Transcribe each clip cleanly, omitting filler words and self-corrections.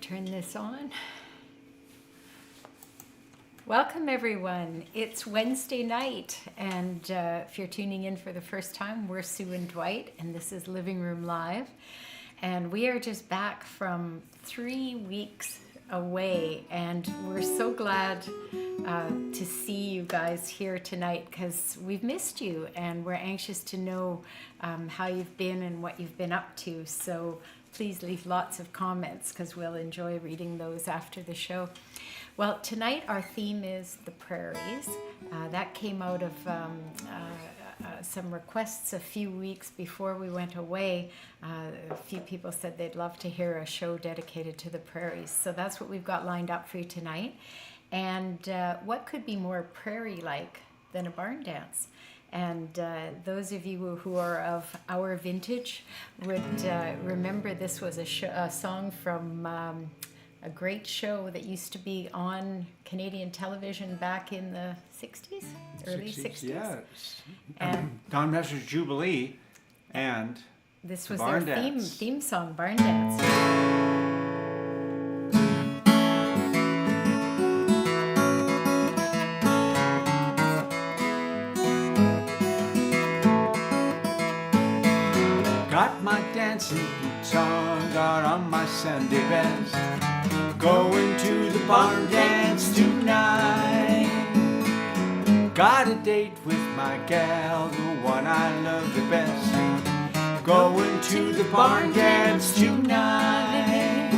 Turn this on. Welcome everyone. It's Wednesday night, and if you're tuning in for the first time, we're Sue and Dwight, and this is Living Room Live. And we are just back from 3 weeks away, and we're so glad to see you guys here tonight because we've missed you, and we're anxious to know how you've been and what you've been up to. So please leave lots of comments because we'll enjoy reading those after the show. Well, tonight our theme is the Prairies. That came out of some requests a few weeks before we went away. A few people said they'd love to hear a show dedicated to the Prairies. So that's what we've got lined up for you tonight. And what could be more prairie-like than a barn dance? And those of you who are of our vintage would remember this was a song from a great show that used to be on Canadian television back in the 60s, early 60s. Yeah. And Don Messer's Jubilee, and this was Barn their Dance. theme song, Barn Dance. Got my dancing boots on, got on my Sunday best, going to the barn dance tonight. Got a date with my gal, the one I love the best, going to the barn dance tonight.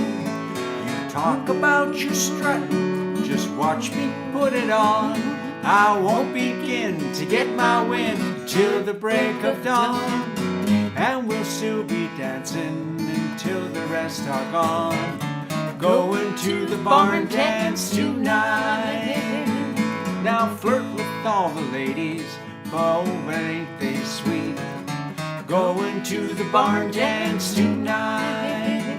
You talk about your strutting, just watch me put it on. I won't begin to get my wind till the break of dawn. And we'll still be dancing until the rest are gone, going to the barn dance tonight. Now flirt with all the ladies, oh, but ain't they sweet, going to the barn dance tonight.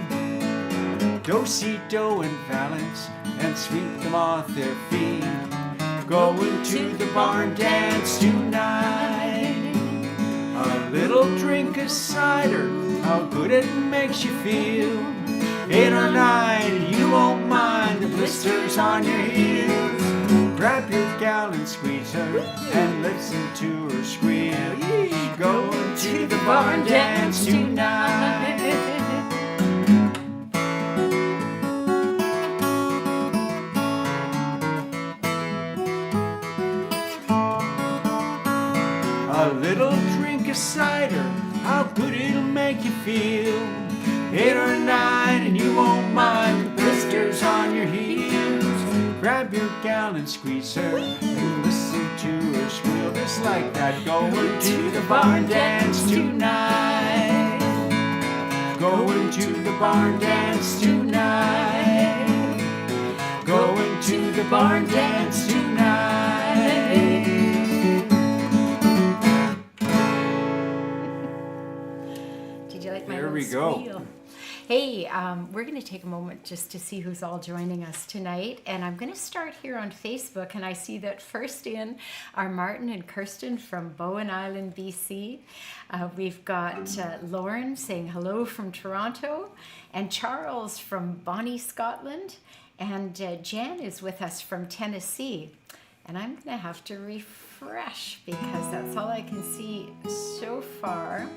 Do-si-do and balance and sweep them off their feet, going to the barn dance tonight. A little drink of cider, how good it makes you feel. 8 or 9, you won't mind the blisters on your heels. Grab your gal and squeeze her and listen to her squeal. Going to the barn dance tonight. A little drink of cider, how good it'll make you feel. 8 or 9 and you won't mind the blisters on your heels. Grab your gal and squeeze her and listen to her squeal. Just like that, going to the barn dance tonight. Going to the barn dance tonight. Going to the barn dance tonight. There we go. Hey, we're going to take a moment just to see who's all joining us tonight. And I'm going to start here on Facebook. And I see that first in are Martin and Kirsten from Bowen Island, BC. We've got Lauren saying hello from Toronto. And Charles from Bonnie, Scotland. And Jan is with us from Tennessee. And I'm going to have to refresh because that's all I can see so far.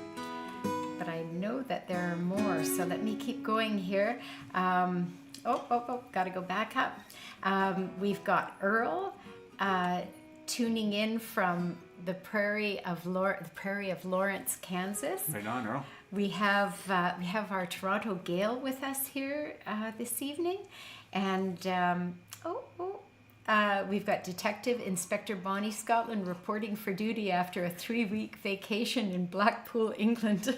But I know that there are more, so let me keep going here. Got to go back up. We've got Earl tuning in from the Prairie of Lawrence, Kansas. Right on, Earl. We have our Toronto Gail with us here this evening, and we've got Detective Inspector Bonnie Scotland reporting for duty after a 3-week vacation in Blackpool, England.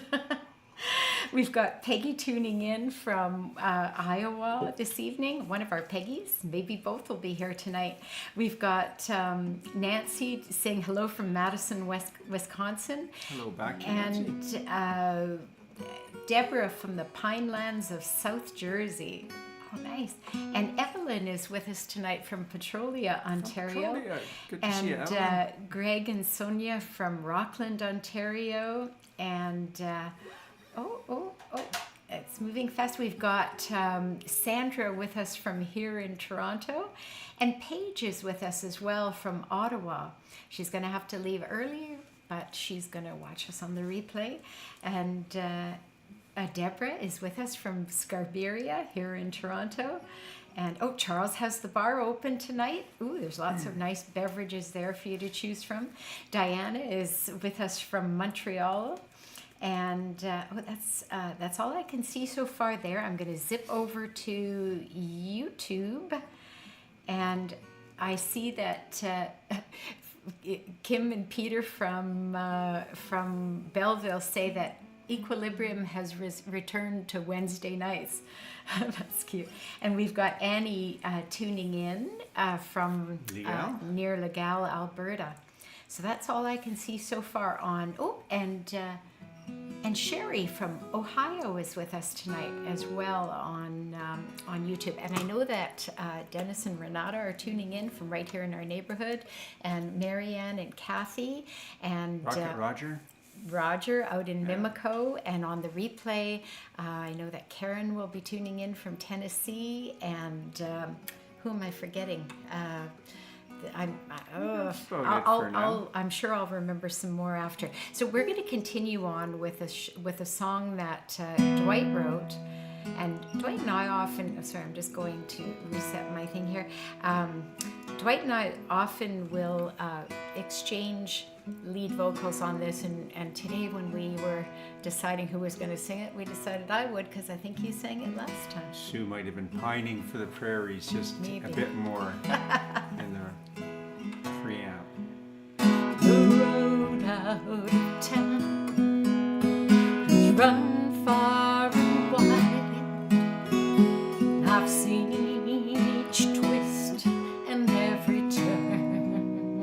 We've got Peggy tuning in from Iowa this evening, one of our Peggies. Maybe both will be here tonight. We've got Nancy saying hello from Madison, Wisconsin. Hello back to Nancy. And Deborah from the Pinelands of South Jersey. Oh, nice. And Evelyn is with us tonight from Petrolia, Ontario. Good to see you, Evelyn. And Greg and Sonia from Rockland, Ontario. And, It's moving fast. We've got Sandra with us from here in Toronto, and Paige is with us as well from Ottawa. She's going to have to leave earlier, but she's going to watch us on the replay. And Deborah is with us from Scarberia here in Toronto. And Charles has the bar open tonight. Ooh, there's lots of nice beverages there for you to choose from. Diana is with us from Montreal. And that's all I can see so far there. I'm going to zip over to YouTube, and I see that Kim and Peter from Belleville say that Equilibrium has returned to Wednesday nights. That's cute. And we've got Annie tuning in from near Legal, Alberta. So that's all I can see so far on. And Sherry from Ohio is with us tonight as well on YouTube. And I know that Dennis and Renata are tuning in from right here in our neighborhood, and Marianne and Kathy and Roger out in Mimico. And on the replay, I know that Karen will be tuning in from Tennessee. And who am I forgetting? I'm sure I'll remember some more after. So we're going to continue on with a song that Dwight wrote, and Dwight and I often. Sorry, I'm just going to reset my thing here. Dwight and I often will exchange lead vocals on this, and today when we were deciding who was going to sing it, we decided I would, because I think you sang it last time. Sue might have been pining for the prairies just a bit more in the preamp. The road out of town has run far and wide. I've seen each twist and every turn.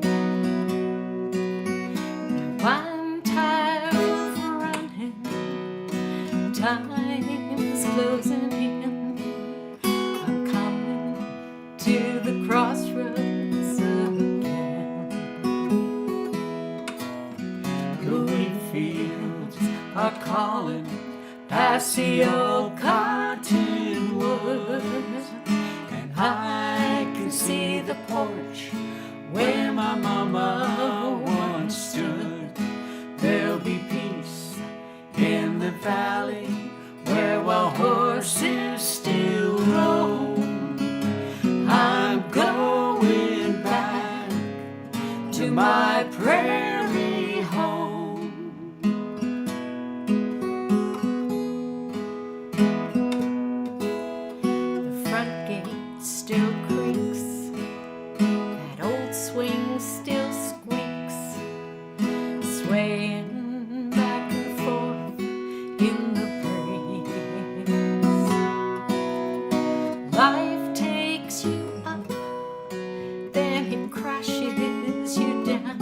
Now I'm tired of running. Time's closing in. I'm coming to the crossroads again. The wheat fields are calling past the old cottonwoods, and I can see the porch where my mama once stood. There'll be peace in the valley where wild horses still roam. I'm going back to my prairie home. The front gate still creaks, that old swing still squeaks, swaying back and forth in the breeze. Life takes you up, then it crashes you down,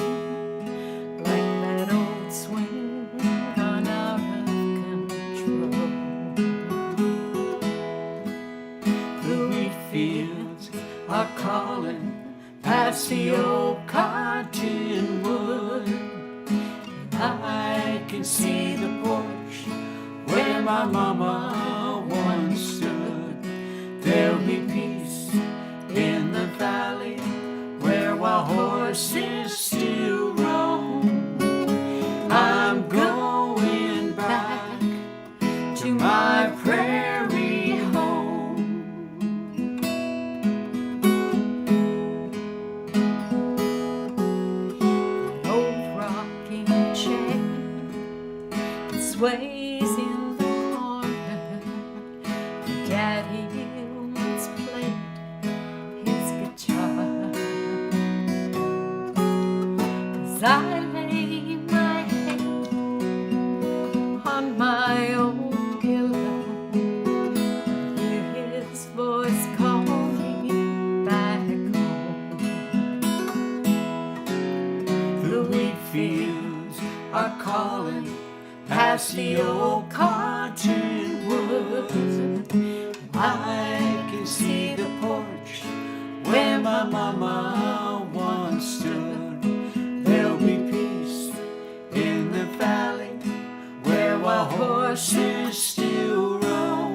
like that old swing gone out of control. The wheat fields are calling past the old cottonwood. I can see the porch where my mama once stood. There'll be peace in the valley where wild horses still roam. I'm going back to my prairie home. That old rocking chair that sways in the corner. Daddy once played his guitar. As I lay my head on my old pillow, I hear his voice call me back home. The wheat fields are calling past the old cottonwoods. I can see the porch where my mama once stood. There'll be peace in the valley where wild horses still roam.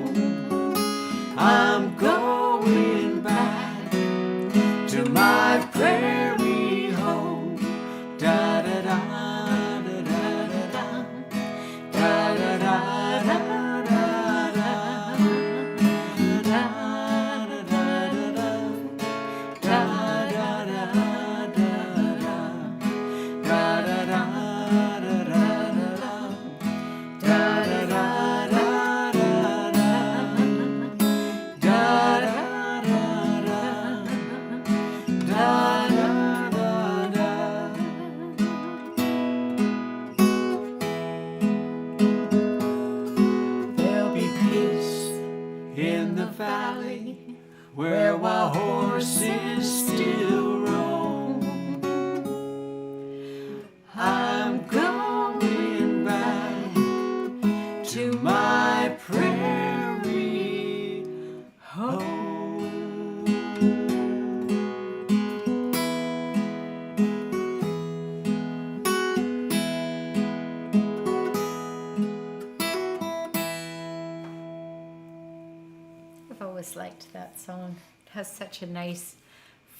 always liked that song. It has such a nice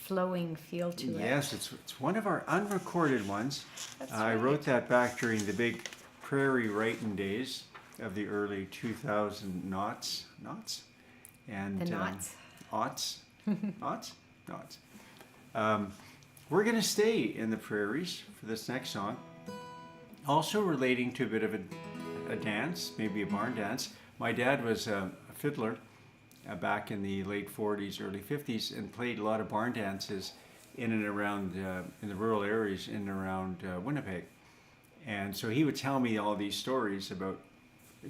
flowing feel to it. Yes, it's one of our unrecorded ones. That's I right. wrote that back during the big Prairie writing days of the early 2000 knots, and The knots. knots. We're going to stay in the prairies for this next song. Also relating to a bit of a dance, maybe a barn dance. My dad was a fiddler back in the late 40s, early 50s, and played a lot of barn dances in and around, in the rural areas in and around Winnipeg. And so he would tell me all these stories about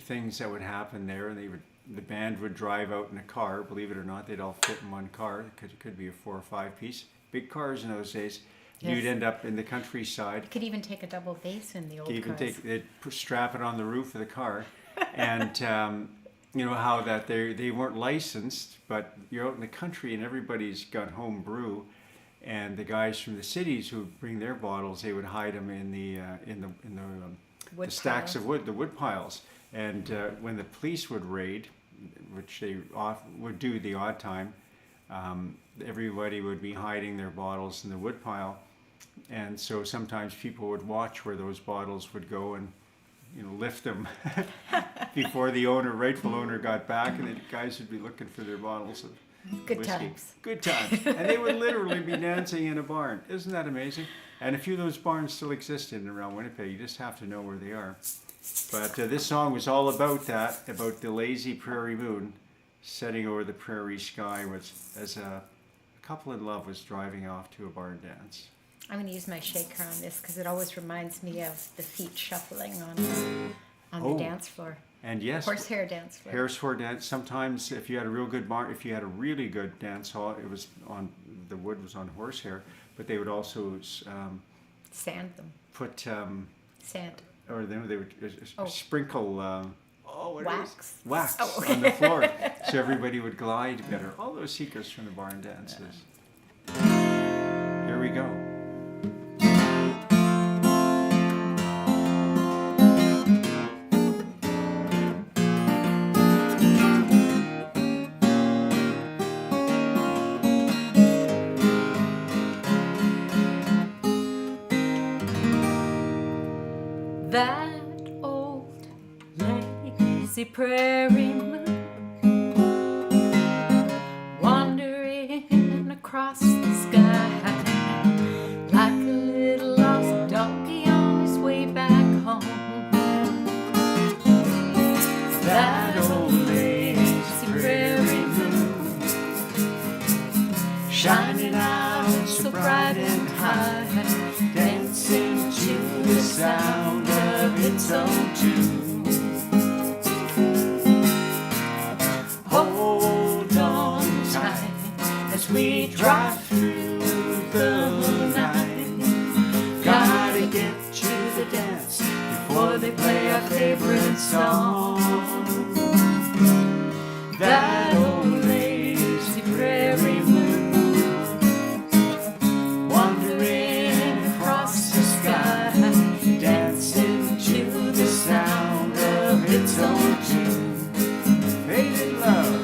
things that would happen there, and the band would drive out in a car. Believe it or not, they'd all fit in one car. It could be a 4 or 5 piece. Big cars in those days. Yes. You'd end up in the countryside. You could even take a double bass in the old cars. They'd strap it on the roof of the car, and you know how that they weren't licensed, but you're out in the country and everybody's got home brew, and the guys from the cities who would bring their bottles, they would hide them in the stacks of wood, the wood piles. And when the police would raid, which they would do the odd time, everybody would be hiding their bottles in the wood pile. And so sometimes people would watch where those bottles would go and, you know, lift them before the rightful owner got back, and the guys would be looking for their bottles of Good whiskey. times. Good times. And they would literally be dancing in a barn. Isn't that amazing? And a few of those barns still exist in and around Winnipeg. You just have to know where they are. But this song was all about that, about the lazy prairie moon setting over the prairie sky as a couple in love was driving off to a barn dance. I'm going to use my shaker on this because it always reminds me of the feet shuffling on the dance floor. And yes, Horsehair dance floor. Horsehair dance. Sometimes, if you had a real good barn, if you had a really good dance hall, it was on the wood was on horsehair, but they would also Sand them. put Sand. or they would sprinkle Wax. wax Oh. on the floor, so everybody would glide better. All those secrets from the barn dances. Here we go. That old lazy prairie moon wandering across the sky like a little lost donkey on his way back home. That old lazy prairie moon shining out so bright and high, dancing to the sound of its own tune. Hold on tight as we drive through the night. Gotta get to the dance before they play our favorite song. That old lazy prairie moon wandering across the sky, dancing to the sound of its own tune. Faded love.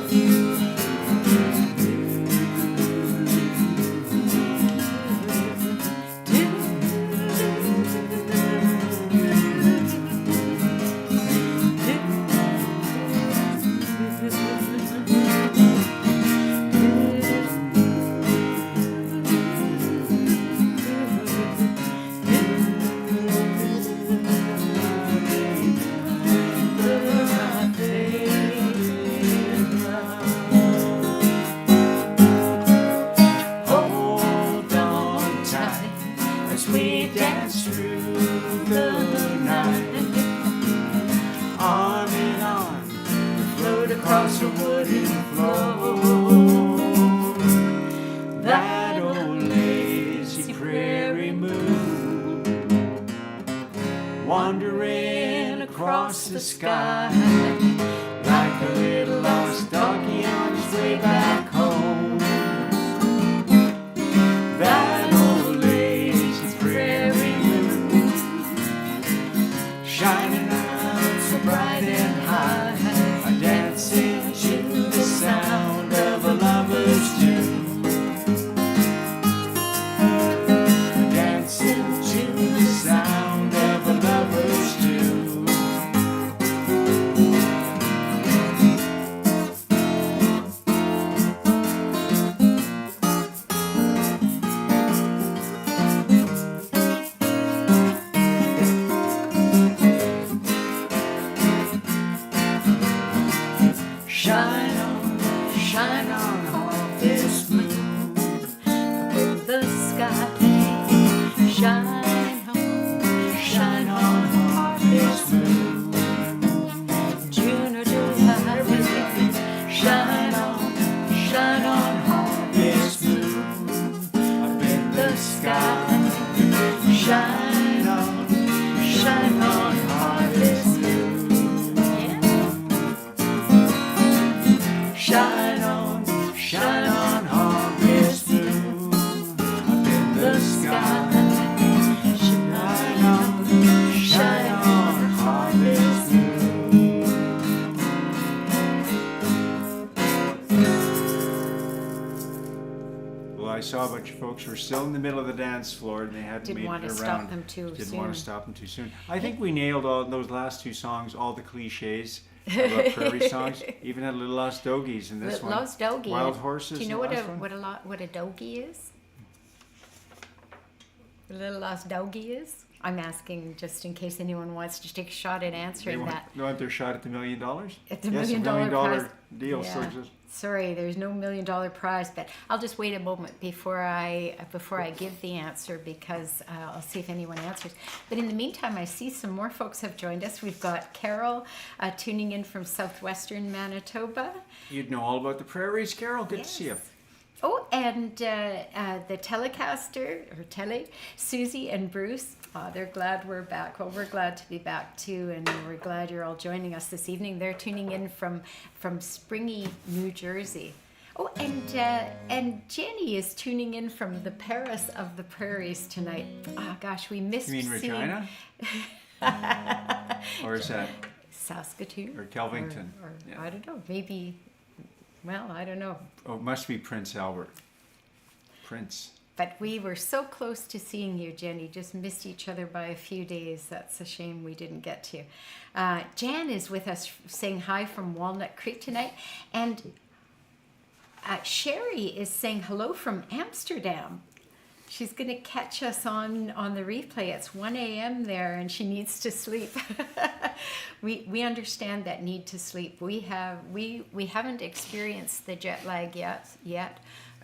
Hold on tight as we dance through the night. Arm in arm, we float across a wooden floor. That old lazy prairie moon wandering across the sky like a little lost donkey on his way back home. That old lazy prairie moon shining out so bright and high, dancing to the sound of saw a bunch of folks who were still in the middle of the dance floor and they hadn't Didn't made want it to around. stop them too Didn't soon. want to stop them too soon. I think we nailed all those last two songs, all the cliches about prairie songs. Even had Little Lost Dogies in this one. Lost Dogie. Wild Horses. Do you know in the last one. what a dogie is? A Little Lost Dogie is? I'm asking just in case anyone wants to take a shot at answering that. They want their shot at the $1 million? At the Yes, $1 $1 million million prize. deal. Yeah. So just, Sorry, there's no $1 million prize, but I'll just wait a moment before I give the answer because I'll see if anyone answers. But in the meantime, I see some more folks have joined us. We've got Carol tuning in from southwestern Manitoba. you'd know all about the prairies, Carol. Good to see you. Oh, and the Telecaster, or Tele, Susie and Bruce, they're glad we're back. Well, we're glad to be back too, and we're glad you're all joining us this evening. They're tuning in from Springy, New Jersey. Oh, and Jenny is tuning in from the Paris of the Prairies tonight. Oh, gosh, we missed You mean seeing... Regina? Or is that Saskatoon? or Kelvington? Or Yeah. I don't know, maybe... Well, I don't know. Oh, it must be Prince Albert. Prince. But we were so close to seeing you, Jenny. Just missed each other by a few days. That's a shame we didn't get to. Jan is with us saying hi from Walnut Creek tonight. And Sherry is saying hello from Amsterdam. She's going to catch us on the replay. It's 1 a.m. there, and she needs to sleep. We understand that need to sleep. We haven't experienced the jet lag yet,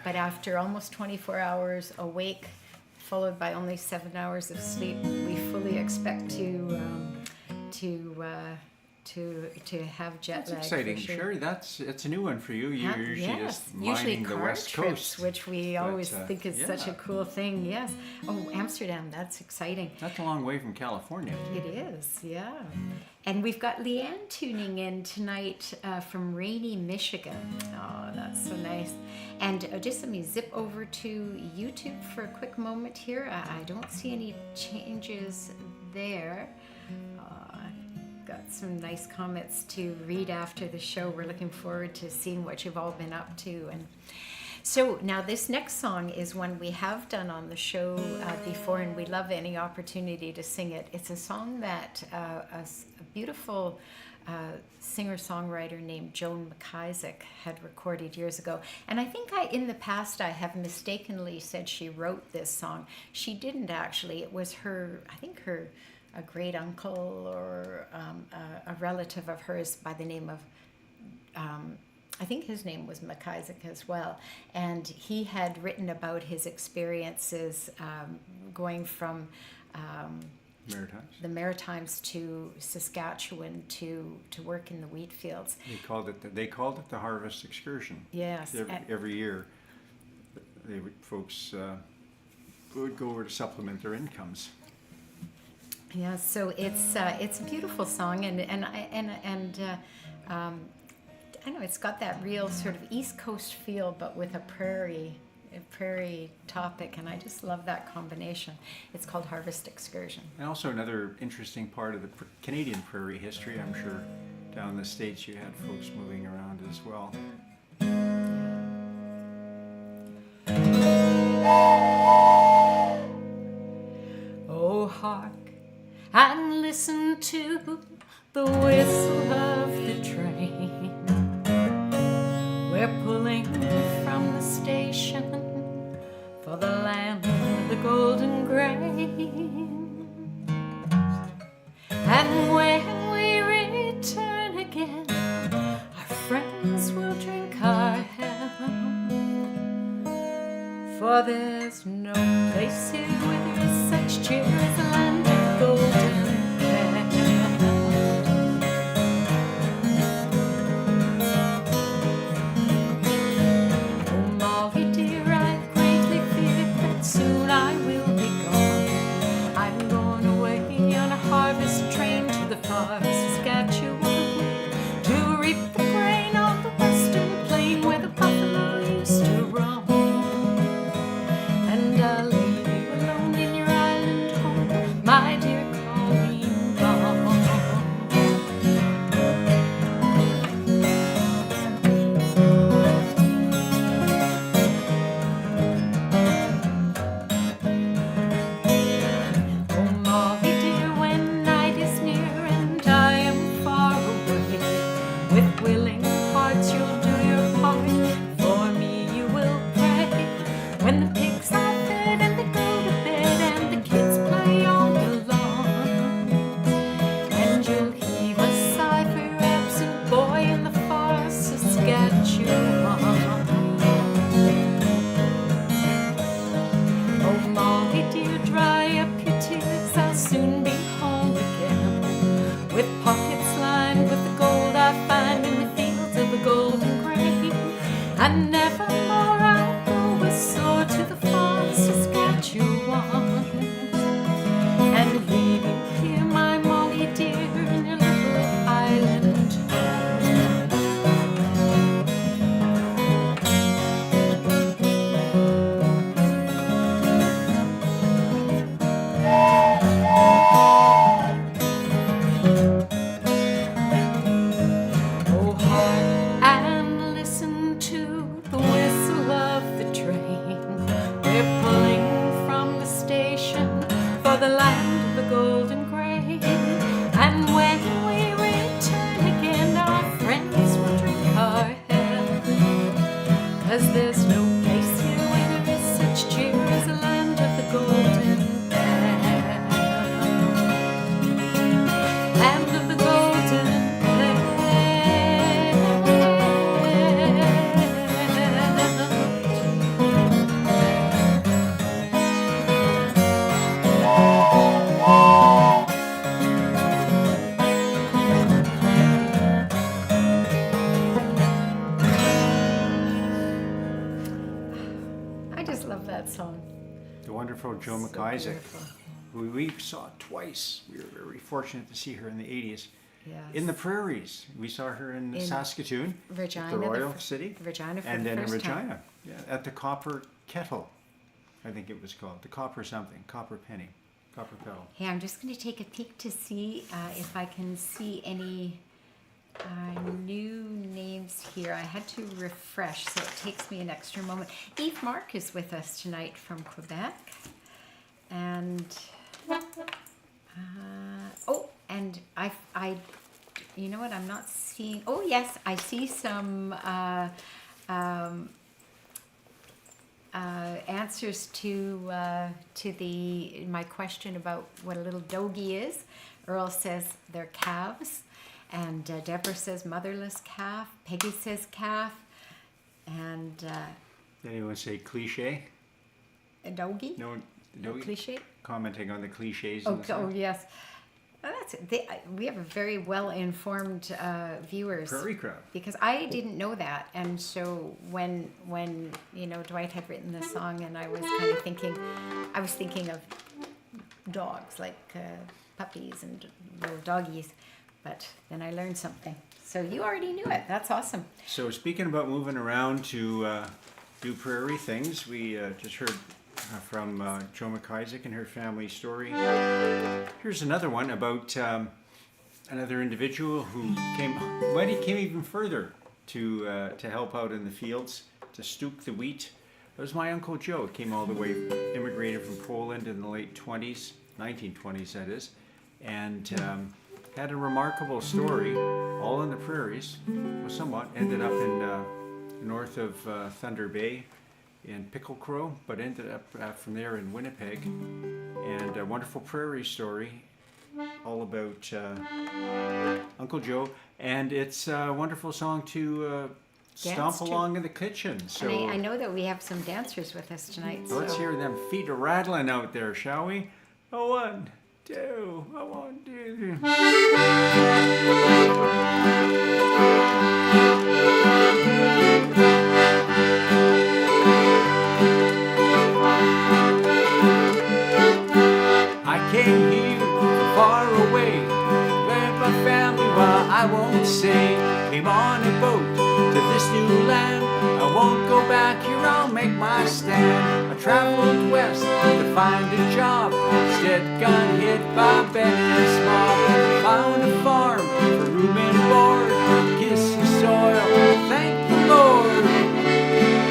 but after almost 24 hours awake, followed by only 7 hours of sleep, we fully expect to have jet That's lag. exciting, for sure. Sherry. It's a new one for you. You're usually just usually mining the car West trips, Coast. which we But, always think is such a yeah. cool thing. Yes. Oh, Amsterdam, that's exciting. That's a long way from California. It is, yeah. And we've got Leanne tuning in tonight from Rainy, Michigan. Oh, that's so nice. And just let me zip over to YouTube for a quick moment here. I don't see any changes there. Got some nice comments to read after the show. We're looking forward to seeing what you've all been up to. And so now this next song is one we have done on the show before, and we love any opportunity to sing it. It's a song that a beautiful singer-songwriter named Joan MacIssac had recorded years ago. And I think in the past I have mistakenly said she wrote this song. She didn't actually. It was a great uncle or a relative of hers by the name of, I think his name was MacIssac as well. And he had written about his experiences going from the Maritimes to Saskatchewan to work in the wheat fields. They called it the Harvest Excursion. Yes. Every year, folks would go over to supplement their incomes. Yeah, so it's a beautiful song, and I know it's got that real sort of East Coast feel, but with a prairie topic, and I just love that combination. It's called Harvest Excursion. And also another interesting part of the Canadian prairie history. I'm sure down in the States you had folks moving around as well. Oh, hark and listen to the whistle of the train. We're pulling from the station for the land of the golden grain. And when we return again, our friends will drink our health. For there's no place here where there is such cheer as the land of golden Oh, Molly dear, I greatly fear that soon I will be gone. I'm going away on a harvest train to the far Saskatchewan to reap the grain on the western plain where the buffalo used to roam. And I'll leave you alone land of the golden grain. And when we return again, our friends will drink our health. 'Cause there's no place here where there is such cheer as the land of the golden bell. Land of the golden bell. I just love that song. The wonderful Joan So MacIssac, beautiful. who we saw twice. We were very fortunate to see her in the 80s. Yes. In the Prairies. We saw her in Saskatoon, Regina, the Royal fir- City. Regina for And the then in first time. Regina, yeah, at the Copper Kettle, I think it was called. The Copper something, Copper Penny, Copper Kettle. Hey, I'm just going to take a peek to see if I can see any new names here. I had to refresh, so it takes me an extra moment. Eve Mark is with us tonight from Quebec. And, and you know what, I'm not seeing, oh yes, I see some answers to my question about what a little doggy is. Earl says they're calves, and Deborah says motherless calf. Peggy says calf, and Anyone say cliche? a doggy. No, No cliche. commenting on the cliches. Oh, in the oh song. yes. Oh, we have a very well-informed viewers. Prairie crowd. Because I didn't know that, and so when Dwight had written this song, and I was kind of thinking of dogs like puppies and little doggies, but then I learned something. So you already knew it. That's awesome. So speaking about moving around to do prairie things, we just heard from Joan MacIssac and her family story. Here's another one about another individual who came even further to help out in the fields, to stook the wheat. That was my Uncle Joe. Came all the way, immigrated from Poland in the late 20s, 1920s that is, and had a remarkable story, all in the prairies, well, somewhat, ended up in north of Thunder Bay in Pickle Crow, but ended up from there in Winnipeg, and a wonderful prairie story all about Uncle Joe, and it's a wonderful song to stomp to. along in the kitchen. So And I know that we have some dancers with us tonight. So let's hear them feet rattling out there, shall we? A 1, 2, a 1, 2, 3. I came here from far away, where my family, well, I won't say. Came on a boat to this new land. I won't go back here, I'll make my stand. I traveled west to find a job, instead got hit by Bennett's mob. Found a farm for room and board, kiss the soil, thank the Lord.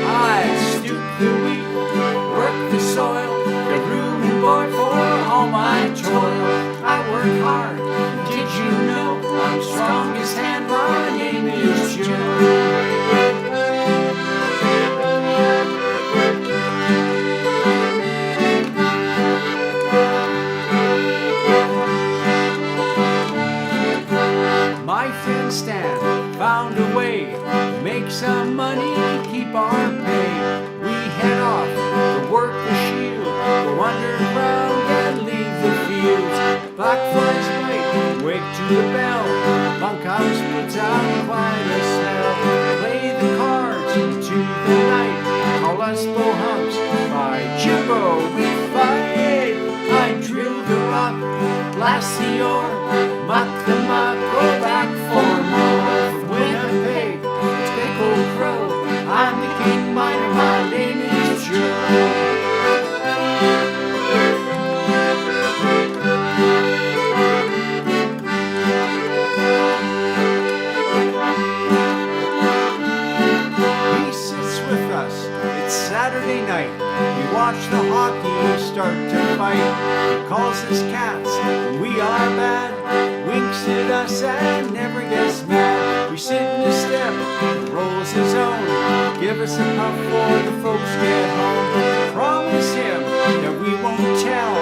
I stooped the wheat, worked the soil, got room and board for all my toil. I work hard, did you know I'm strong as hand, my name is Joan. My friend Stan found a way to make some money to keep our pay. We head off to work the shield, go underground and leave the fields. Blackflies bite, wake to the bell, bunkhouse puts out quite a smell. Play the cards into the night, call us bohunks, by Jimbo we fight. I drill the rock, blast the ore, muck the muck, go back for more. From Winnipeg to Pickle Crow, I'm the king miner, my name is Joe. He sits with us, it's Saturday night. We watch the hockey start to fight. He calls his cats. When we are bad, winks at us and never gets mad. We sit in the step, rolls his own. Give us a puff before the folks get home. Promise him that we won't tell.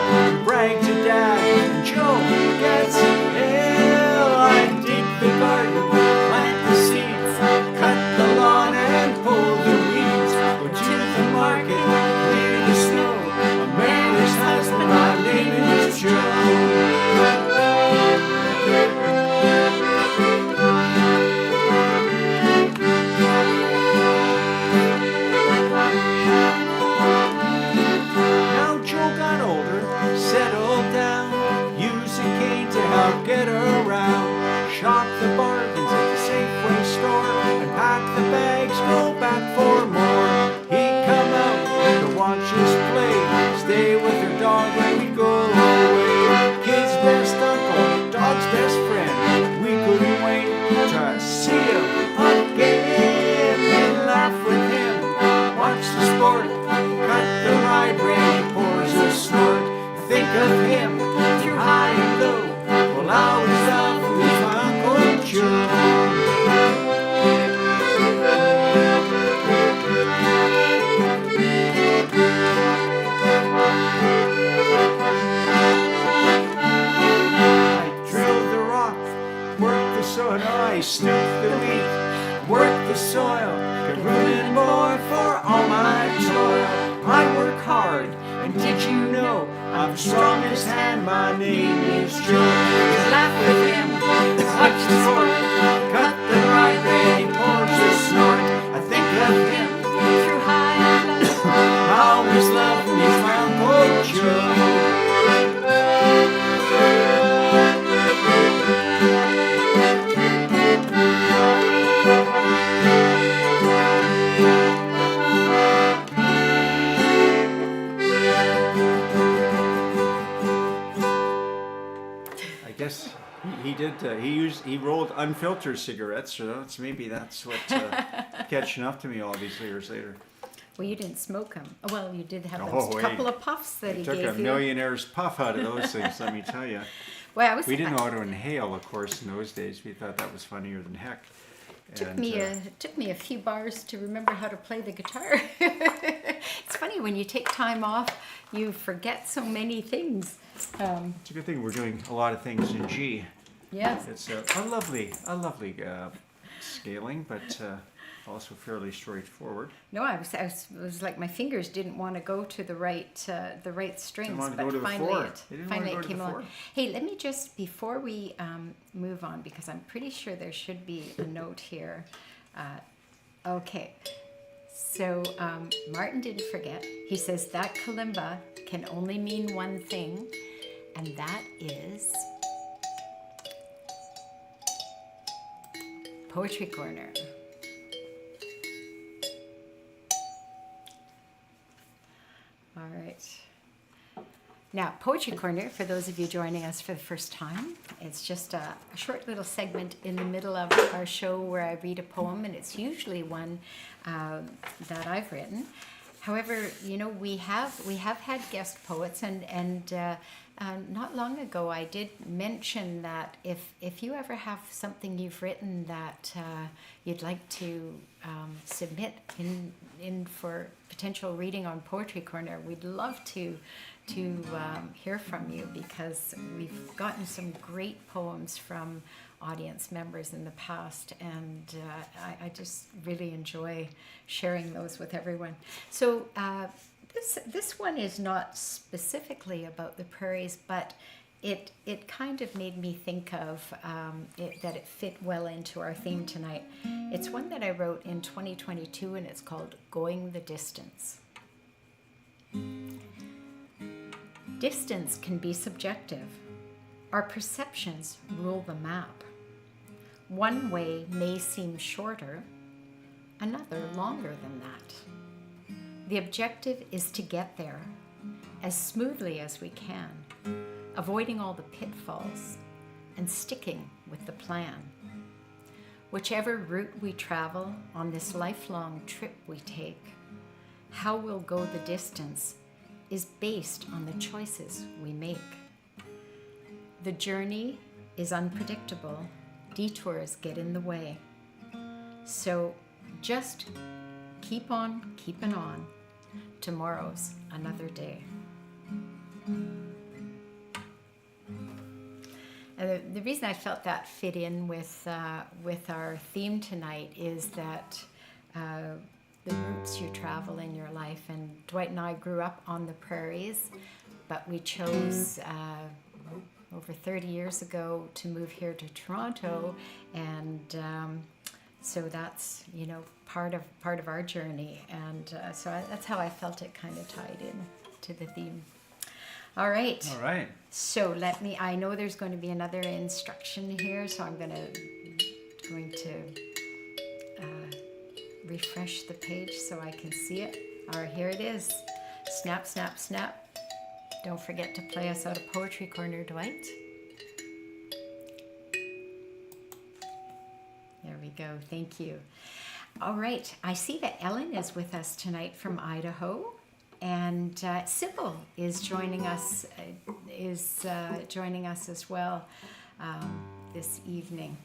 Brag to Dad, and Joe gets ill. I dig the garden, plant the seeds, cut the lawn and pull the weeds. Go to the market, clear the snow. A Mary's husband, my name is Joe. Get around, shop the bargains at the Safeway store, and pack the bags, go back for more. He'd come out to watch us play, stay with her dog when we go away. Kid's best uncle, dog's best friend, we couldn't wait to see him again. We laugh with him, watch the sport, cut the rye bread, he pours a snort. Think of him through high and low. I was love with my Uncle Joe. I drilled the rock, worked the soil, I snooped the wheat, worked the soil, get ruin more for all my toil. I work hard, and did you know I'm the strongest hand, my name is Joe. Laugh with him, watch the sport, cut the rye bread, he pours a snort. I think of him through high and low. I always loved me, my Uncle Joe. Yes, he did. He rolled unfiltered cigarettes, so maybe that's what catching up to me all these years later. Well, you didn't smoke them. Well, you did have those couple of puffs that he gave you. Took a millionaire's puff out of those things, let me tell you. Well, we didn't know how to inhale, of course, in those days. We thought that was funnier than heck. Took me a few bars to remember how to play the guitar. It's funny when you take time off, you forget so many things. It's a good thing we're doing a lot of things in G. Yes. It's a lovely scaling, but also fairly straightforward. No, I was like my fingers didn't want to go to the right strings, but finally it came along. Hey, let me just before we move on, because I'm pretty sure there should be a note here. Okay, so Martin didn't forget. He says that kalimba can only mean one thing, and that is Poetry Corner. All right. Now, Poetry Corner, for those of you joining us for the first time, it's just a short little segment in the middle of our show where I read a poem, and it's usually one that I've written. However, you know, we have had guest poets, and not long ago I did mention that if you ever have something you've written that you'd like to submit in for potential reading on Poetry Corner, we'd love to hear from you, because we've gotten some great poems from audience members in the past, and I just really enjoy sharing those with everyone. So this one is not specifically about the prairies, but it kind of made me think of that it fit well into our theme tonight. It's one that I wrote in 2022, and it's called Going the Distance. Distance can be subjective. Our perceptions rule the map. One way may seem shorter, another longer than that. The objective is to get there as smoothly as we can, avoiding all the pitfalls and sticking with the plan. Whichever route we travel on this lifelong trip we take, how we'll go the distance is based on the choices we make. The journey is unpredictable. Detours get in the way. So just keep on keeping on. Tomorrow's another day. The reason I felt that fit in with our theme tonight is that the routes you travel in your life, and Dwight and I grew up on the prairies, but we chose over 30 years ago to move here to Toronto, and so that's, you know, part of our journey, and so that's how I felt it kind of tied in to the theme. All right. All right. So I know there's going to be another instruction here, so I'm going to refresh the page so I can see it. All right, here it is. Snap, snap, snap. Don't forget to play us out a poetry corner, Dwight. There we go. Thank you. All right. I see that Ellen is with us tonight from Idaho. And Sybil is joining us as well this evening.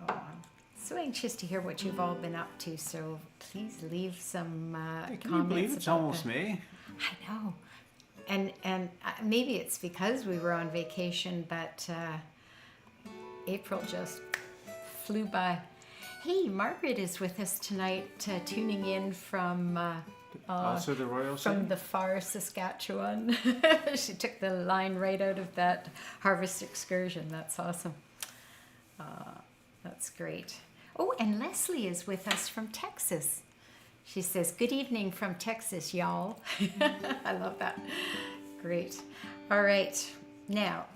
Oh, I'm so anxious to hear what you've all been up to. So please leave some comments. Can you believe it's almost May? I know, and maybe it's because we were on vacation, but April just flew by. Hey, Margaret is with us tonight, tuning in from. Also the Royal from City? the far Saskatchewan. She took the line right out of that harvest excursion. That's awesome. That's great. Oh, and Leslie is with us from Texas. She says, "Good evening from Texas, y'all." I love that. Great. All right. Now,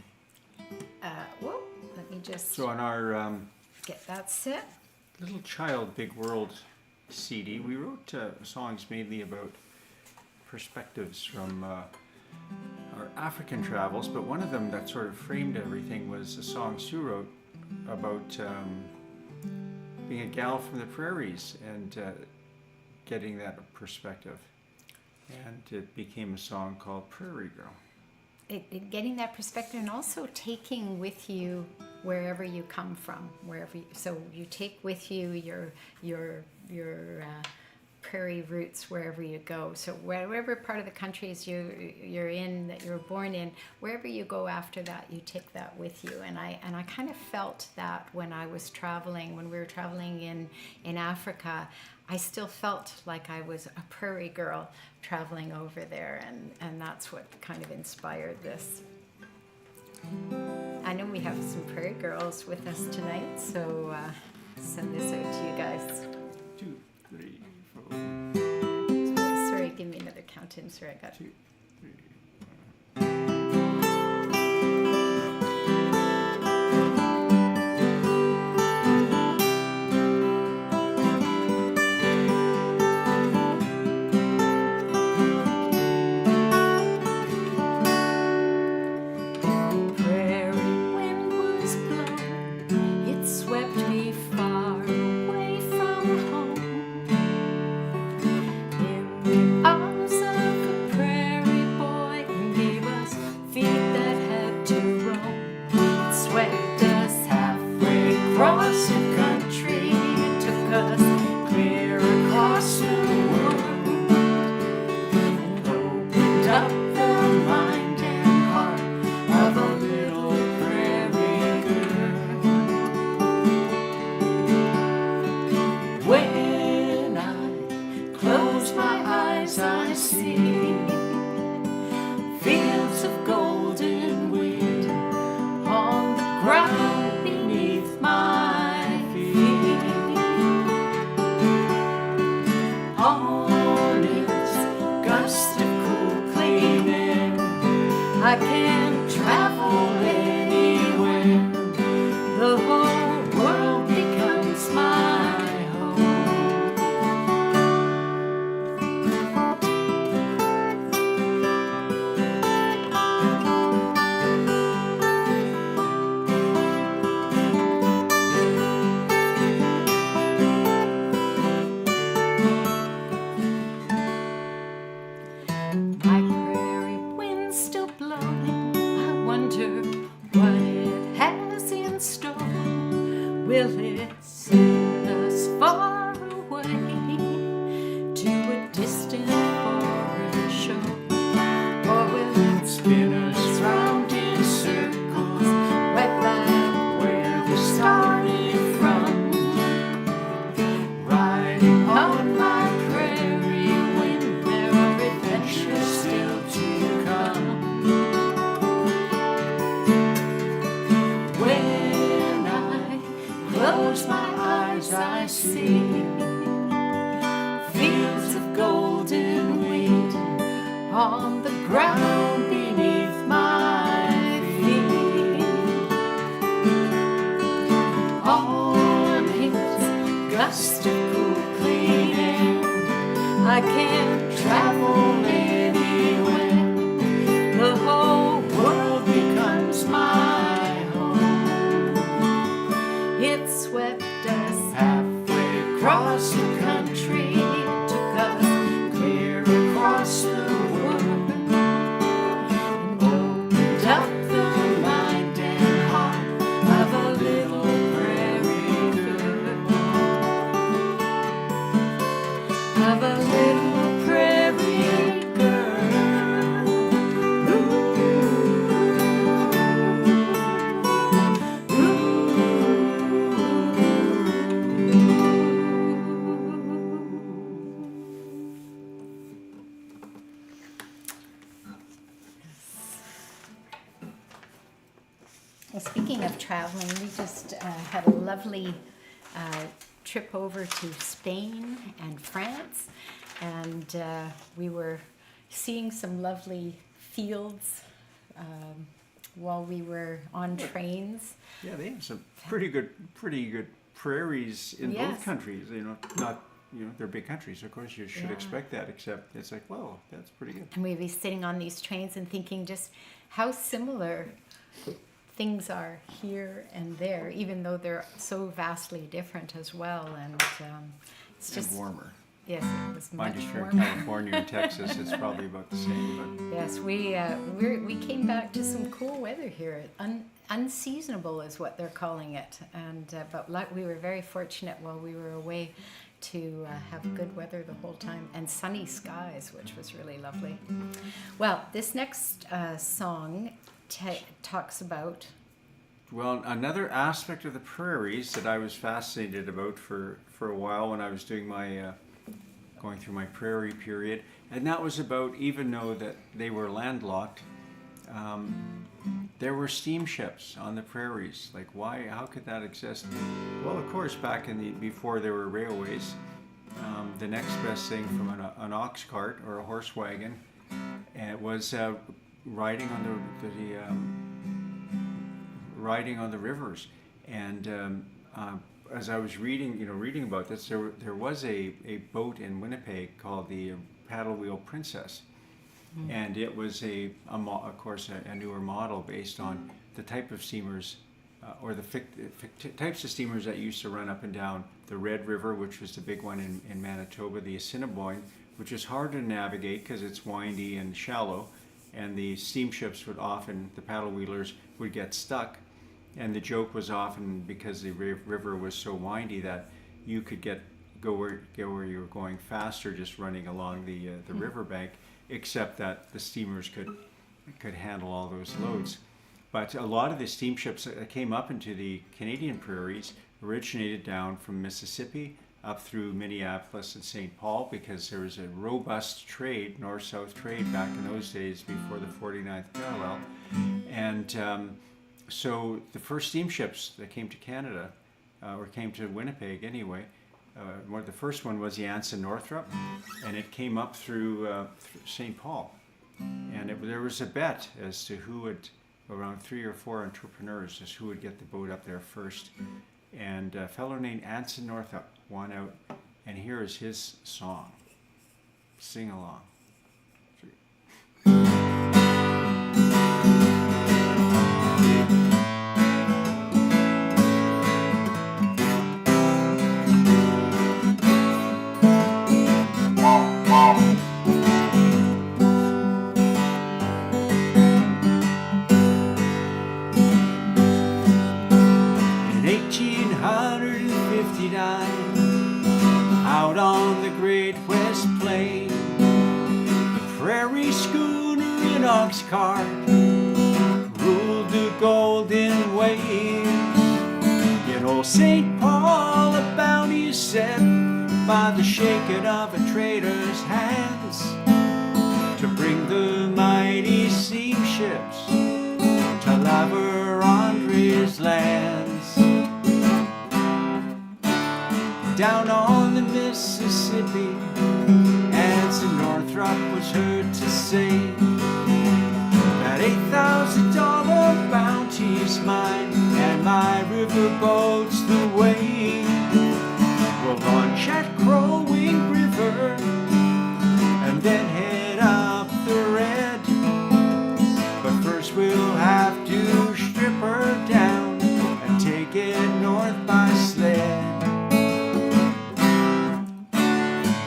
let me just So on our get that set. Little Child, Big World CD, we wrote songs mainly about perspectives from our African travels, but one of them that sort of framed everything was a song Sue wrote about being a gal from the prairies and getting that perspective. And it became a song called Prairie Girl. Getting that perspective, and also taking with you wherever you come from, so you take with you your prairie roots wherever you go. So wherever part of the country is you're in, that you're born in, wherever you go after that, you take that with you. And I kind of felt that when we were traveling in Africa. I still felt like I was a prairie girl traveling over there, and that's what kind of inspired this. I know we have some prairie girls with us tonight, so send this out to you guys. 2, 3, 4. Sorry, give me another count in. Sorry, I got 2, 3. I can travel anywhere. The whole world becomes my home. My prairie wind's still blowing. I wonder what it has in store. Will it send us far away to a distant foreign shore? Or will it spin us round in circles right back where we started from? Riding on my prairie wind, there are adventures still to come. When I close my eyes, I see fields of golden wheat on the ground beneath my feet. On its gust of cool clean air, I can't travel anywhere. The whole world becomes my home. It swept us halfway across the country, took us clear across the world, and opened up the mind and heart of a little prairie girl, of a little prairie girl. Ooh, Well, speaking of traveling, we just had a lovely trip over to Spain and France, and we were seeing some lovely fields while we were on trains. Yeah, they have some pretty good prairies in Yes. both countries. Not they're big countries. Of course, you should Yeah. expect that. Except it's like, whoa, that's pretty good. And we'd be sitting on these trains and thinking just how similar things are here and there, even though they're so vastly different as well. And it's just And warmer. Yes, it was Mind much you, here in warmer. California and Texas, it's probably about the same. Yes, we came back to some cool weather here. Unseasonable is what they're calling it, and but we were very fortunate while we were away to have good weather the whole time and sunny skies, which was really lovely. Well, this next song talks about. Well, another aspect of the prairies that I was fascinated about for a while when I was doing my going through my prairie period, and that was about, even though that they were landlocked, there were steamships on the prairies. Like, why? How could that exist? Well, of course, back before there were railways, the next best thing from an ox cart or a horse wagon was riding on the rivers. And as I was reading about this, there was a boat in Winnipeg called the Paddle Wheel Princess. And it was of course a newer model based on the type of steamers or the types of steamers that used to run up and down the Red River, which was the big one in Manitoba, the Assiniboine, which is hard to navigate because it's windy and shallow, and the steamships the paddle wheelers would get stuck. And the joke was often, because the river was so windy, that you could go where you were going faster just running along the riverbank, except that the steamers could handle all those loads. But a lot of the steamships that came up into the Canadian prairies originated down from Mississippi up through Minneapolis and St. Paul, because there was a robust trade, north-south trade, back in those days before the 49th parallel. And so the first steamships that came to Canada, or came to Winnipeg anyway, the first one was the Anson Northrup, and it came up through St. Paul. And there was a bet as to who would, around 3 or 4 entrepreneurs, as who would get the boat up there first. And a fellow named Anson Northrup won out, and here is his song. Sing along. ox cart ruled the golden waves. In old St. Paul a bounty is set by the shaking of a trader's hands to bring the mighty steamships to La Vérendrye's lands. Down on the Mississippi, Anson Northrup was heard to say that $8,000 bounty's mine, and my riverboat's the way. We'll launch at Crowing River and then head up the Red. But first we'll have to strip her down and take it north by sled.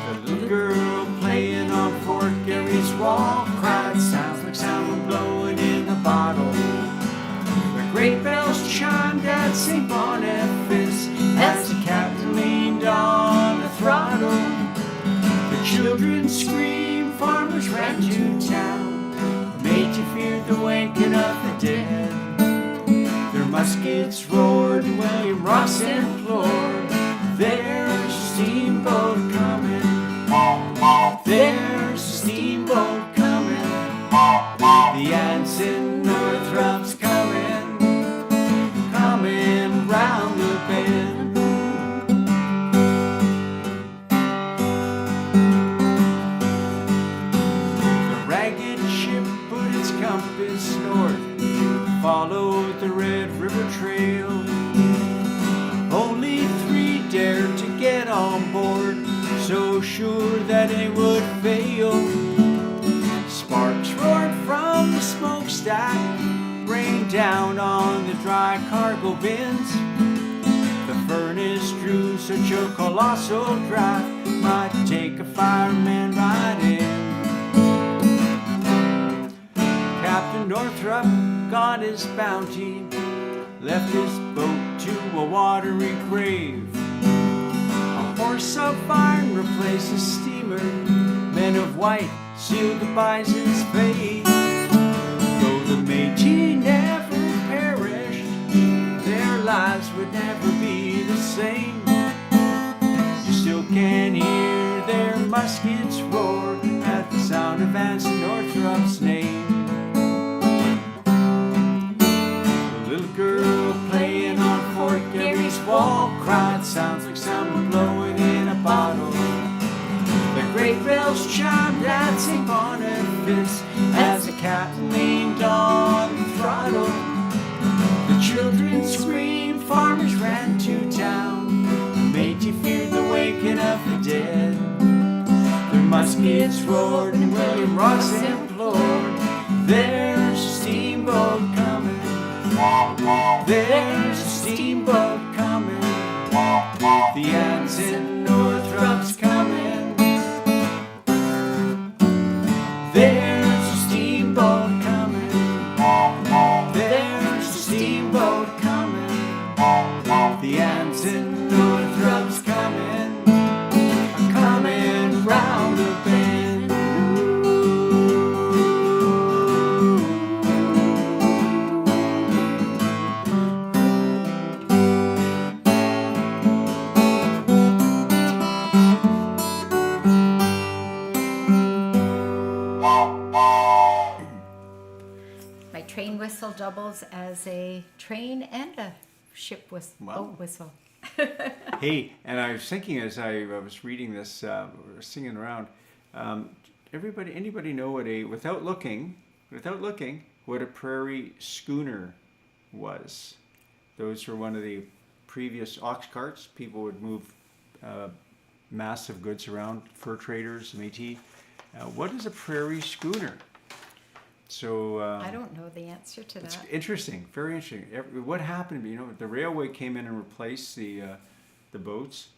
The little girl playing on Fort Garry's wall cried, sounds like someone blowing in a bottle. The great bells chimed at St. Boniface as the captain leaned on the throttle. The children screamed, farmers ran to town, made you fear the waking of the dead. Their muskets roared, William Ross implored, there's a steamboat coming, there's a steamboat coming, the Anson Northrup's coming, coming round the bend. The ragged ship put its compass north, followed the Red River Trail. Only 3 dared to get on board, so sure that it would fail. Sparks roared from the smokestack, rained down on the dry cargo bins. The furnace drew such a colossal draft, might take a fireman right in. Captain Northrup got his bounty, left his boat to a watery grave. A horse of iron replaced the steamer, men of white sealed the bison's fate. Though the Métis never perished, their lives would never be the same. You still can hear their muskets roar at the sound of Anson Northrup's name. The little girl playing on Fort Garry's wall cried, sounds like someone blowing in a bottle. The great bells chimed at St. Boniface as the captain leaned on the throttle. The children screamed, farmers ran to town, made you fear the waking of the dead. Their muskets roared and William Ross implored, there's a steamboat coming, there's a steamboat coming, the Anson Northrup's coming, there's a steamboat coming, there's a steamboat coming, the Anson Northrup's coming, coming round the bend. My train whistle doubles as a train and a ship whistle. Wow. Boat whistle. Hey, and I was thinking as I was reading this, singing around, anybody know what without looking, what a prairie schooner was? Those were one of the previous ox carts. People would move massive goods around, fur traders, Métis. What is a prairie schooner? So I don't know the answer to it's that. interesting, very interesting. What happened? You know, the railway came in and replaced the boats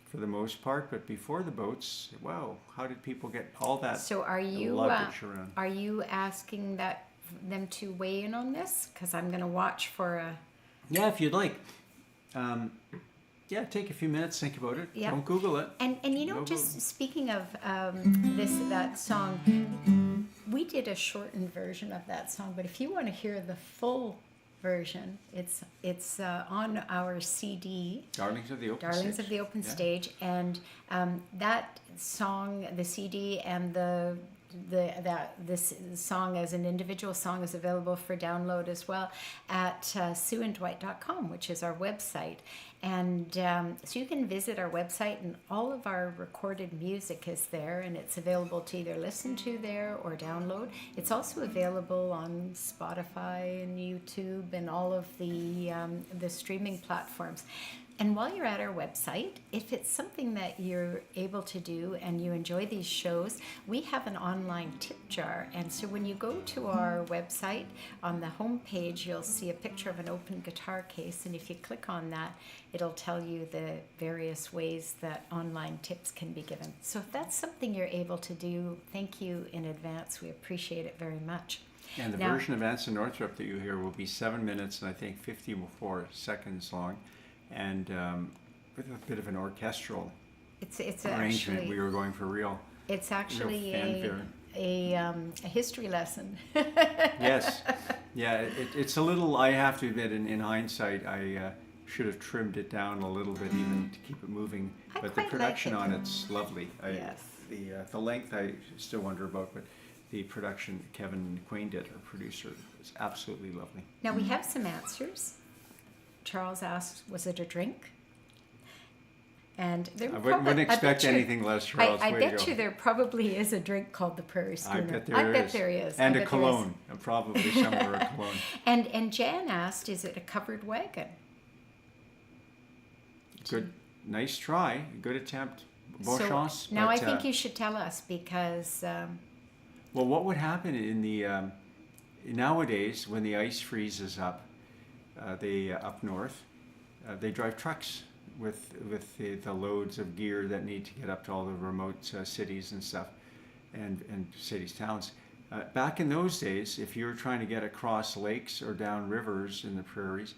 for the most part, but before the boats, wow, how did people get all that So are you luggage around? are you asking them to weigh in on this? Because I'm going to watch for a. Yeah, if you'd like. Yeah, take a few minutes, think about it. Yeah. Don't Google it. And you know, No just Google. speaking of that song, we did a shortened version of that song, but if you want to hear the full version, it's on our CD, Darlings of the Open Darlings Stage. of the Open Yeah. Stage, and that song, the CD, and this song as an individual song is available for download as well at sueanddwight.com, which is our website. And so you can visit our website, and all of our recorded music is there, and it's available to either listen to there or download. It's also available on Spotify and YouTube and all of the streaming platforms. And while you're at our website, if it's something that you're able to do and you enjoy these shows, we have an online tip jar. And so when you go to our website, on the home page, you'll see a picture of an open guitar case. And if you click on that, it'll tell you the various ways that online tips can be given. So if that's something you're able to do, thank you in advance. We appreciate it very much. And the version of Anson Northrup that you hear will be 7 minutes and I think 54 seconds long. And with a bit of an orchestral It's arrangement, actually, we were going for real. It's actually fanfare. a history lesson. Yes, yeah. It's a little. I have to admit, in hindsight, I should have trimmed it down a little bit even to keep it moving. I But the quite production like it. on it's lovely. Yes. The length I still wonder about, but the production Kevin Quain did, our producer, is absolutely lovely. Now we have some answers. Charles asked, "Was it a drink?" And there I wouldn't expect anything less, Charles. I Way to bet go. you there probably is a drink called the Prairie Schooner. I bet there is. is. And I a bet there is. cologne, probably somewhere a cologne. And Jan asked, "Is it a covered wagon?" Good, nice try, good attempt. Bon chance. Now but, I think you should tell us because well, what would happen in the nowadays when the ice freezes up, they up north, they drive trucks with the loads of gear that need to get up to all the remote cities and stuff, and cities, towns. Back in those days, if you were trying to get across lakes or down rivers in the prairies,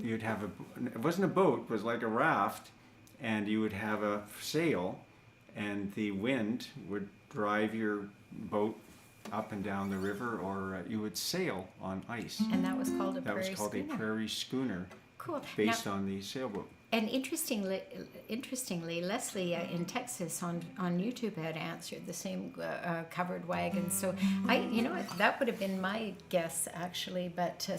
you'd have it wasn't a boat, it was like a raft, and you would have a sail, and the wind would drive your boat up and down the river, or you would sail on ice. and that was called a That was Prairie called Schooner. a prairie schooner, Cool. based on the sailboat. And interestingly, Leslie in Texas on YouTube had answered the same covered wagon. So that would have been my guess actually. But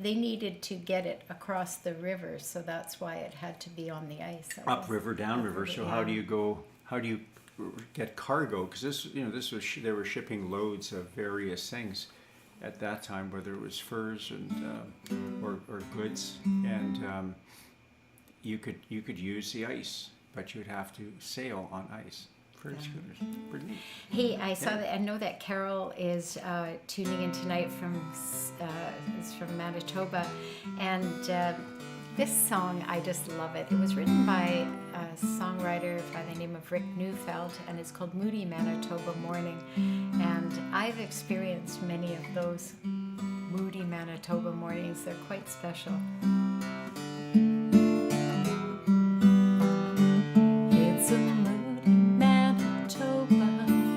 they needed to get it across the river, so that's why it had to be on the ice. I guess. Upriver, downriver. So yeah. how do you go? How do you get cargo? Because this was they were shipping loads of various things at that time, whether it was furs and or goods, and you could use the ice, but you'd have to sail on ice. Prairie schooners, pretty neat. Hey, I saw that. I know that Carol is tuning in tonight from Manitoba, and this song, I just love it. It was written by a songwriter by the name of Rick Neufeld, and it's called Moody, Manitoba Morning. And I've experienced many of those moody Manitoba mornings. They're quite special. It's a moody Manitoba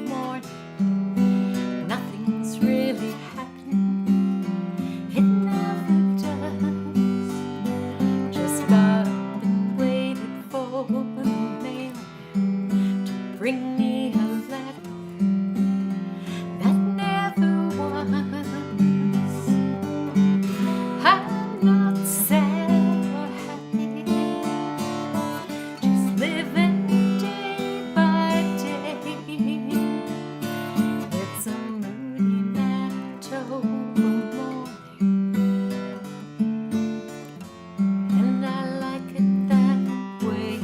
morning. Nothing's really happening. It never does. Just got up and waited for the mail to bring me a letter that never was. I'm not sad or happy, just living day by day. It's a moody Manitoba morning, and I like it that way.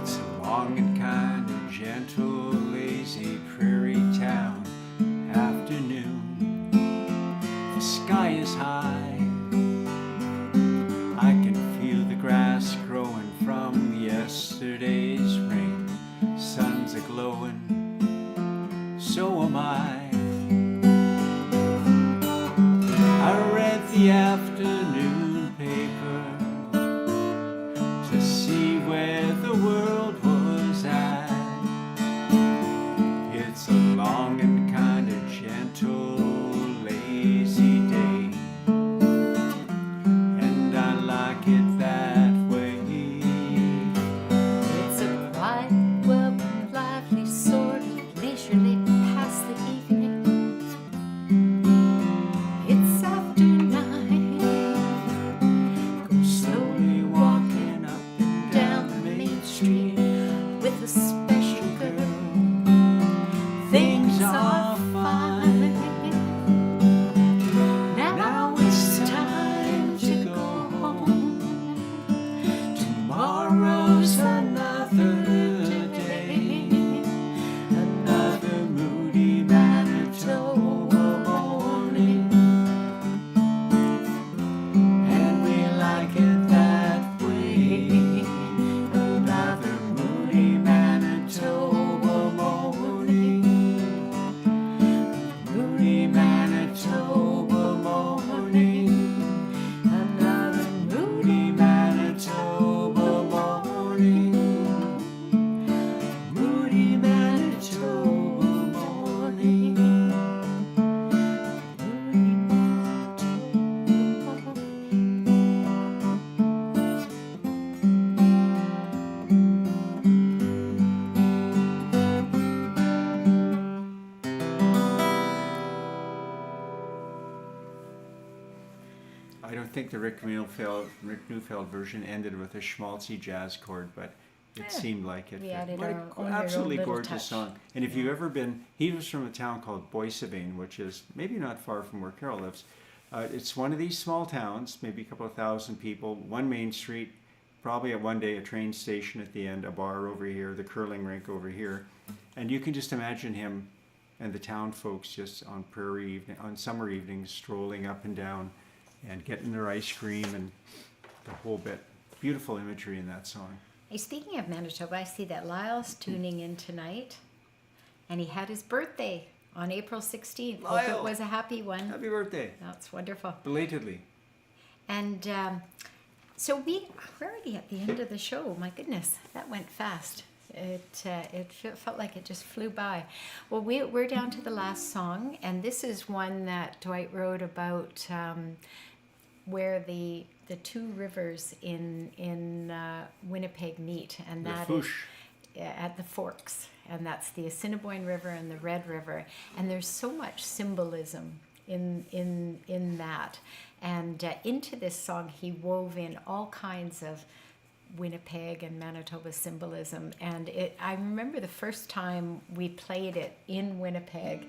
It's a long and kind of gentle, lazy prairie town afternoon. The sky is high. I can feel the grass growing from yesterday's rain. Sun's a glowing, so am I. I read the afternoon paper to see where the world was at. I don't think the Rick Neufeld version ended with a schmaltzy jazz chord, but it seemed like it. We added What our an own absolutely little gorgeous touch. song. And if you've ever been, he was from a town called Boissevain, which is maybe not far from where Carol lives. It's one of these small towns, maybe a couple of thousand people, one main street, probably at one day a train station at the end, a bar over here, the curling rink over here. And you can just imagine him and the town folks just on on summer evenings strolling up and down and getting their ice cream and the whole bit. Beautiful imagery in that song. Hey, speaking of Manitoba, I see that Lyle's tuning in tonight, and he had his birthday on April 16th. Hope Lyle. it was a happy one. Happy birthday. That's wonderful. Belatedly. And so we're already at the end of the show. My goodness, that went fast. It felt like it just flew by. Well, we're down to the last song, and this is one that Dwight wrote about where the two rivers in Winnipeg meet, and The that Fouche. is at the Forks, and that's the Assiniboine River and the Red River, and there's so much symbolism in that, and into this song he wove in all kinds of Winnipeg and Manitoba symbolism, and I remember the first time we played it in Winnipeg,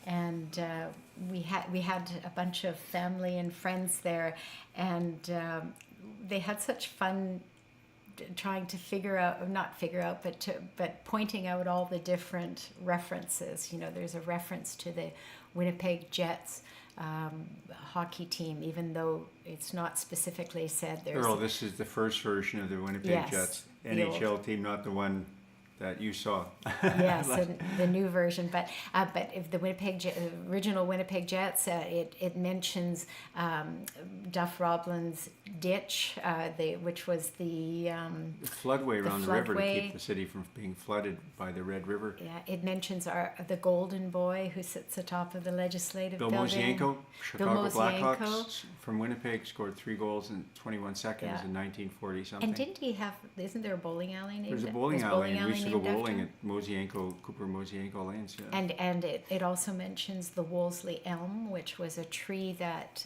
and we had a bunch of family and friends there, and they had such fun trying to but pointing out all the different references. You know, there's a reference to the Winnipeg Jets hockey team, even though it's not specifically said. There's Earl, this is the first version of the Winnipeg Yes, Jets the NHL team, not the one that you saw. yes, and the new version, but if the original Winnipeg Jets, it mentions Duff Roblin's ditch, which was the floodway around the river to floodway. keep the city from being flooded by the Red River. Yeah, it mentions the Golden Boy who sits atop of the legislative Bill building. Mosienko, Chicago Mosienko. Blackhawks from Winnipeg, scored 3 goals in 21 seconds Yeah. in 1940 something. And isn't there a bowling alley named? There's a is bowling alley, and we used to go named after bowling him? at Cooper Mosienko lanes. Yeah. And it also mentions the Wolseley elm, which was a tree that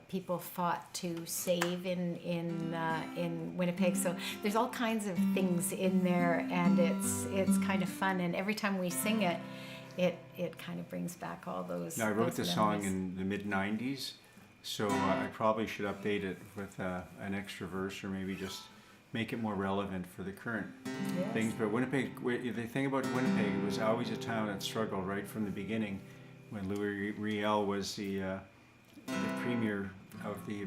people fought to save in Winnipeg. So there's all kinds of things in there, and it's kind of fun. And every time we sing it, it kind of brings back all those. Now, I wrote those the song memories. in the mid-90s, so I probably should update it with an extra verse, or maybe just make it more relevant for the current Yes. things. But Winnipeg, the thing about Winnipeg, it was always a town that struggled right from the beginning. When Louis Riel was the premier of the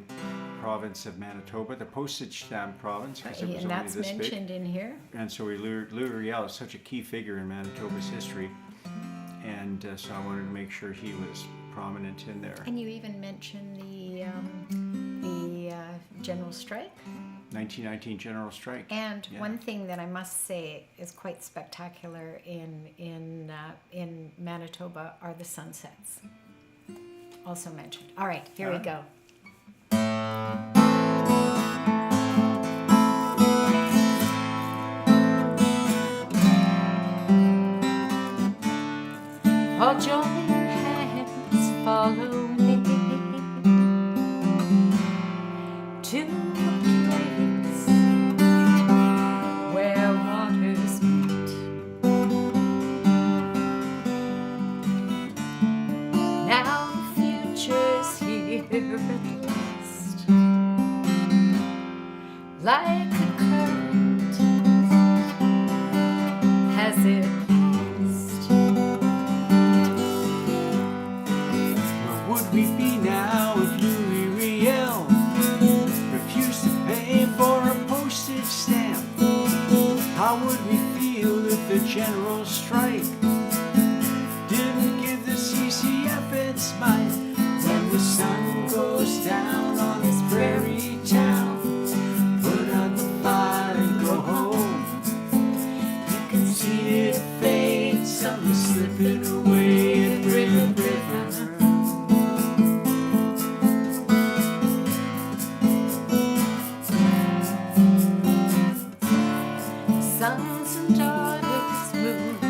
province of Manitoba, the postage stamp province, because it was And only that's this big. mentioned in here. And so Louis Riel is such a key figure in Manitoba's history, and so I wanted to make sure he was prominent in there. And you even mentioned the general strike. 1919 general strike. And Yeah. one thing that I must say is quite spectacular in Manitoba are the sunsets. Also mentioned. All right, here we go. All joining hands, follow me to a place where waters meet. Now the future's here at last, like a current has it passed. Where would we be now if Louis Riel refused to pay for a postage stamp? How would we feel if the general strike didn't give the CCF its might? When the sun goes down on this prairie town, put out the fire and go home. You can see it fade, something slipping away at River River. Sons and daughters move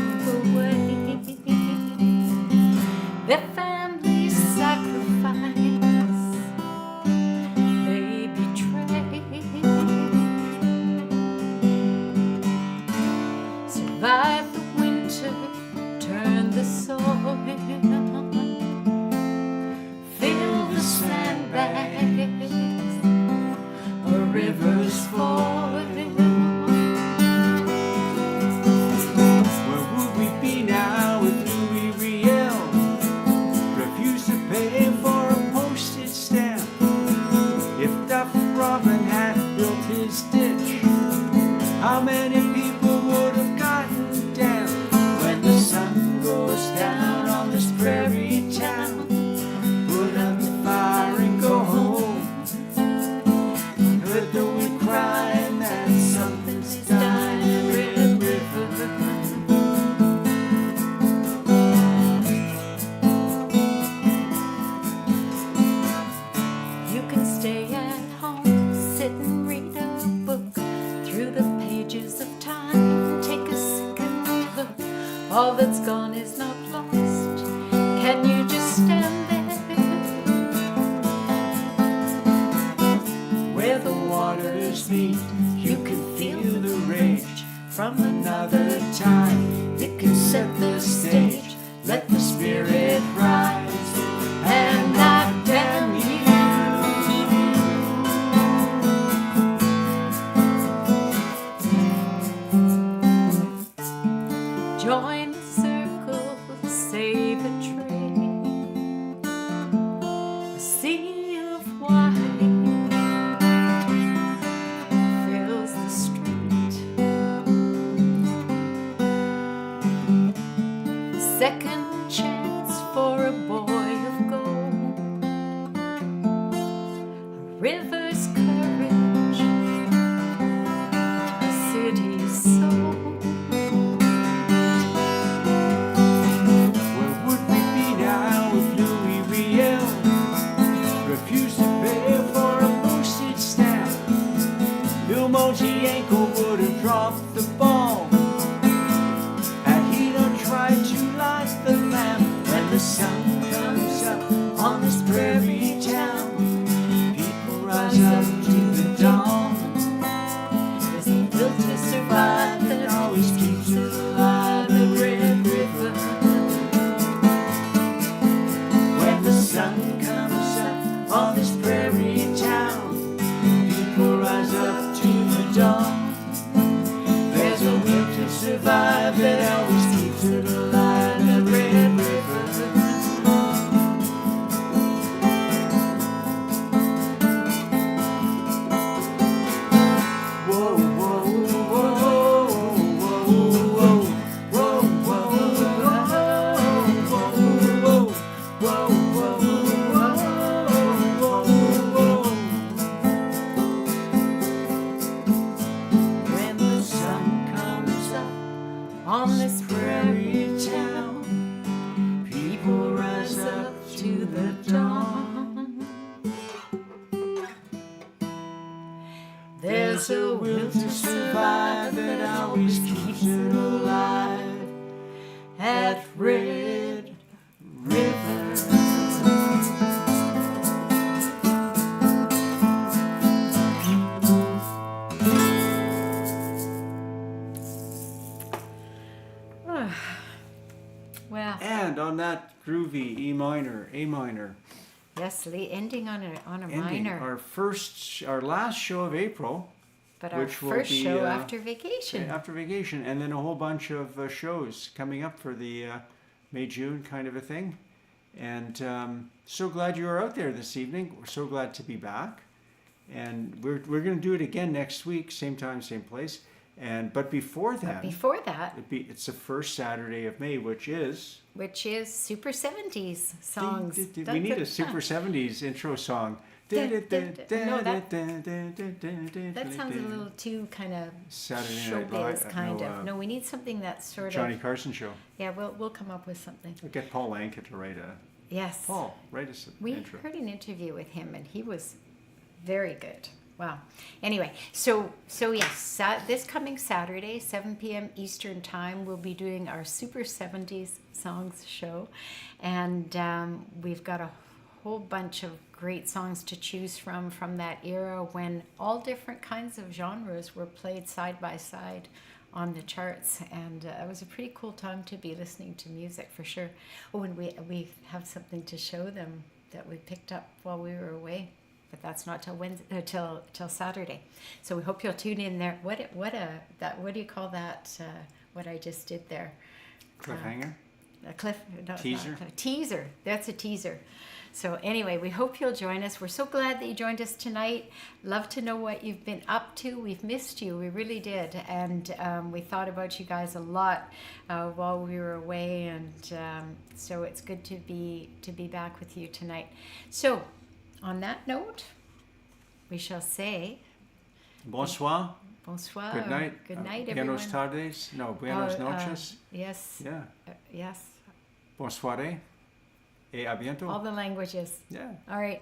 on this prairie town. People rise up to the dawn. There's a will to survive that always keeps it alive. The Red River. Whoa, whoa, whoa, whoa, whoa, whoa, when the sun comes up on this prairie town, people rise up to the dawn. There's a will to survive that always keeps it alive at Red River. Well, And on that groovy E minor, A minor, yes, ending on a ending minor, our last show of April, but our which will first be, show after vacation. after vacation, and then a whole bunch of shows coming up for the May-June kind of a thing. And so glad you were out there this evening. We're so glad to be back. And we're going to do it again next week, same time, same place. But before that, it's the first Saturday of May, which is Super 70s songs. We need a Super 70s intro song. No, that sounds a little too kind of Saturday Night Live. showbiz kind of. No, we need something that's sort Johnny of. Carson show. Yeah, we'll come up with something. I'll get Paul Anka to write a. Yes. Paul, write us an We intro. heard an interview with him, and he was very good. Wow. Anyway, so yes, this coming Saturday, 7 p.m. Eastern Time, we'll be doing our Super 70s Songs show, and we've got a whole bunch of great songs to choose from that era when all different kinds of genres were played side by side on the charts, and it was a pretty cool time to be listening to music for sure. Oh, and we have something to show them that we picked up while we were away, but that's not till Wednesday, till Saturday. So we hope you'll tune in there. What do you call that? What I just did there? Cliffhanger? Teaser. Teaser. That's a teaser. So anyway, we hope you'll join us. We're so glad that you joined us tonight. Love to know what you've been up to. We've missed you. We really did. And we thought about you guys a lot while we were away. And so it's good to be back with you tonight. So on that note, we shall say Bonsoir. Bonsoir. Good night. Good night, everyone. Buenos tardes. No, buenos noches. Yes. Yeah. Yes. Bonsoir. Et à bientôt. All the languages. Yeah. All right.